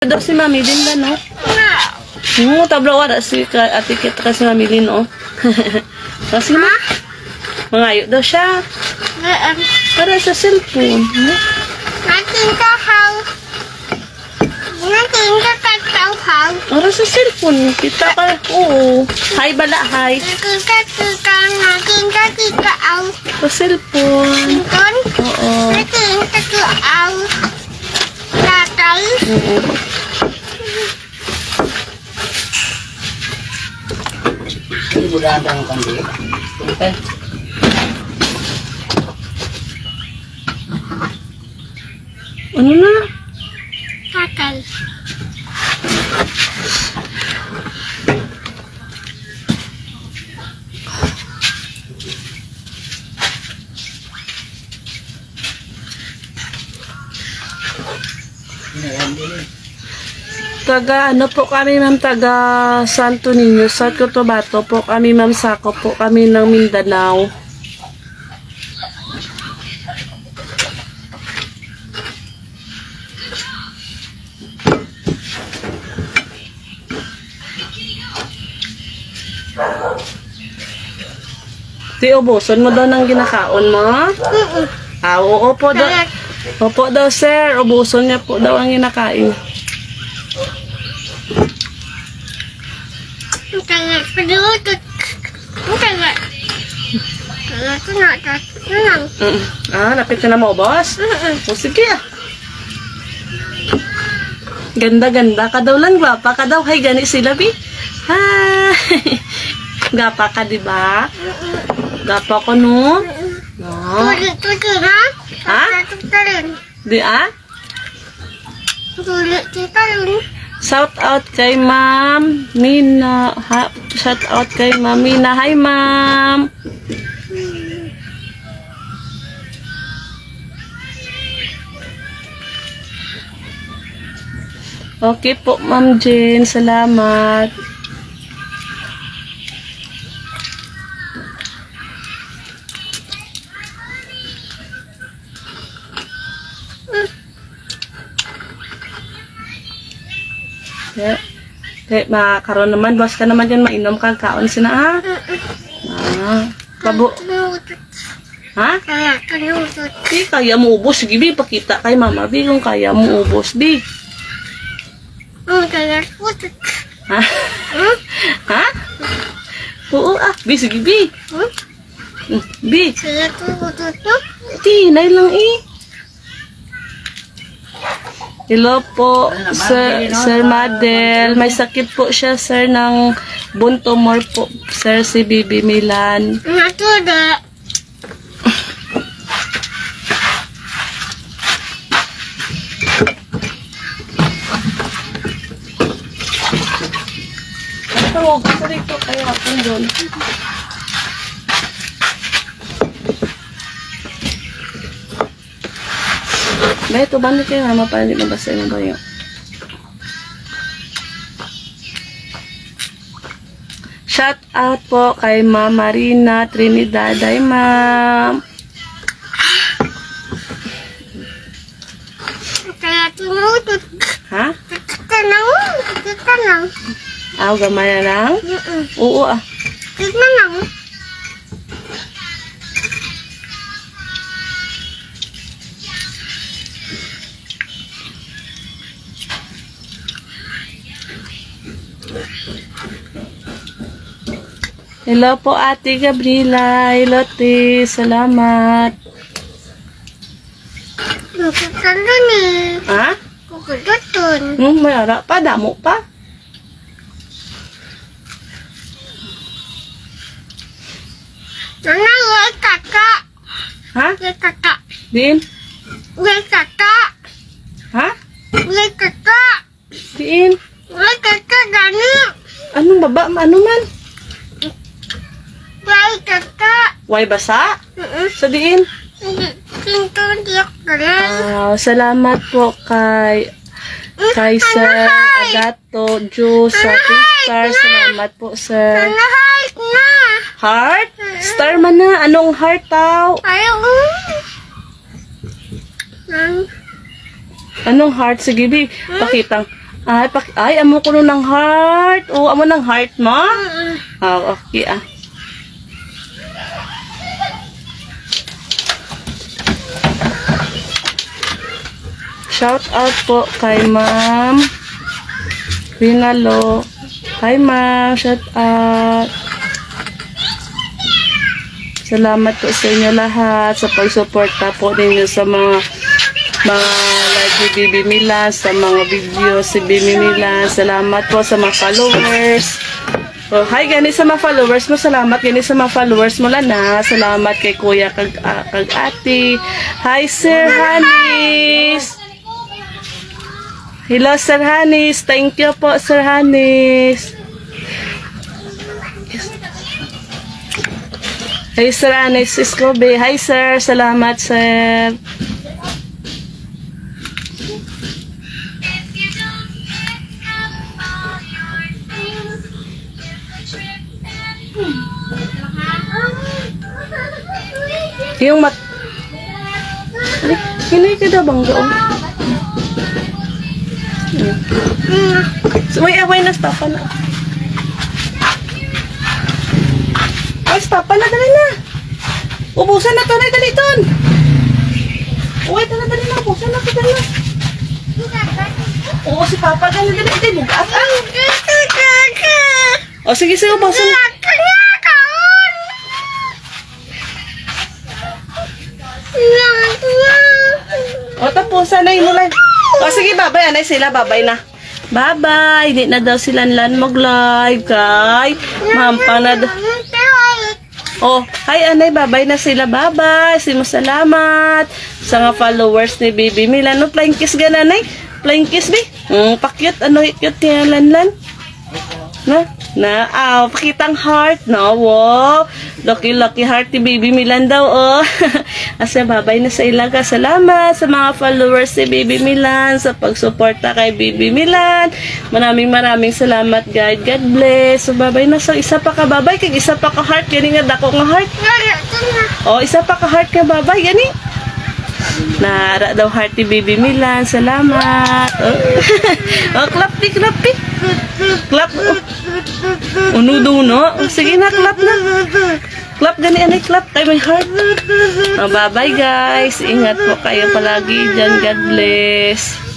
Daw si Mami din ba, no? Tabla wala si atikit ka si Mami din, no? Kasi na. Mangayo daw siya. Para sa cellphone. Natin ka house. Natin ka kakao. Para sa cellphone. Kita ka. Oo. Hi, bala, hi. Natin ka kakao. Sa cellphone. Oo. Natin ka kakao. Tatay. Oo. Hindi mo daan ang kandila. Okay. Ano na? Tatay. Taga ano po kami ma'am, taga Santo Niño, South Cotabato po kami ma'am, sako po kami ng Mindanao. Di ubuson mo daw ng ginakaon mo? Oo po daw. Opo daw sir, ubuson niya po daw ang ginakain. Lapit ka na mo, boss? O sige ah. Ganda-ganda ka daw lang, gwapa ka daw. Hay, gani sila, bi. Ha! Gapa ka, diba? Gapa ko, no? No. Ha? Di ah? Shout out kay Ma'am Mina. Shout out kay Ma'am Mina. Hi, Ma'am. Okay po, Ma'am Jane. Salamat. Makaroon naman, boss ka naman dyan, mainom ka, kaon sina, ha? Kabo. Ha? Di, kaya mo ubos. Sige, bi, pakita kay mama, bi, kung kaya mo ubos, bi. Ha? Ha? Oo, bi, sige, bi. Bi. Tinay lang, Hello po, Sir Madel. May sakit po siya, sir, ng bone tumor po, sir, si Bibi Milan. Natuda. Ano ka dito kaya ako doon? Ba, ito ba kayo mama para hindi mabasa yung bayo? Shout out po kay Ma'am Marina Trinidad. Ay, ma'am. Kaya tumutot. Ha? Tanong. Aw, gamay na lang? Oo, Tanong. Hello po, Ate Gabriela. Hello, te. Salamat. Kukutun eh. Ha? Kukutun. May ara pa. Damo pa. Tanong, wala kakak. Ha? Wala kakak. Diin? Wala kakak. Ha? Wala kakak. Diin? Wala kakak, gani. Anong baba? Ano man? Wala kakak. Way basa? Sa diin? Pinto diyak keren. Salamat po kay Sir Agato Ju sa Star. Salamat po, sir. Sana heart na. Heart? Star man na. Anong heart tao? Ayaw. Anong heart? Sige, bi. Pakitang. Ay, amo ko nun ng heart. Oo, amo ng heart mo? Okay, Shout out po kay Ma'am Rinalo. Hi, Ma'am. Shout out. Salamat po sa inyo lahat sa pagsuporta po ninyo sa mga live ni Bibi Milan, sa mga video si Bibi Milan. Salamat po sa mga followers. Oh, hi gani sa mga followers mo. Salamat gani sa mga followers mo lana. Salamat kay Kuya kag ate. Hi Sir Hanis. Hello Sir Hanis. Thank you po Sir Hanis. Hey Sir Hanis Iskobe. Hi Sir. Salamat Sir. Yung Hinay ka daw bang doon? So, away na stop na. Ay, stop na, dali na. Ubusan na to, na dali ton. Uy, dali na, ubusan na to, dali na. Oo, si Papa, dali, bugat. O, sige, ubusan na. O, tapusan na yun lang. O, sige, babay. Anay sila, babay na. Bye-bye. Hindi na daw sila mag-live, kay. Mampang na daw. Oh, hi, anay. Babay na sila. Bye-bye. Salamat sa mga followers ni Bibi Milan. No, flying kiss ka na, anay. Flying kiss, bi. Pakyut. Ano, cute niya, Lanlan. Pakitang heart, no? Wow. Lucky heart ni Bibi Milan daw, oh. Asa, babay na sa ilaga. Salamat sa mga followers ni Bibi Milan sa pagsuporta kay Bibi Milan. Maraming salamat, guys. God bless. So, babay na sa isa pa ka, babay. Kag isa pa ka heart. Gani nga, dako nga heart. Oh, isa pa ka heart ka, babay. Gani. Nara daw heart ni Bibi Milan. Salamat. Oh, clap. Clap. Uno. Sige na, clap na. Clap gani, anay, clap. Kay may heart. Bye-bye, guys. Ingat po kayo palagi dyan. God bless.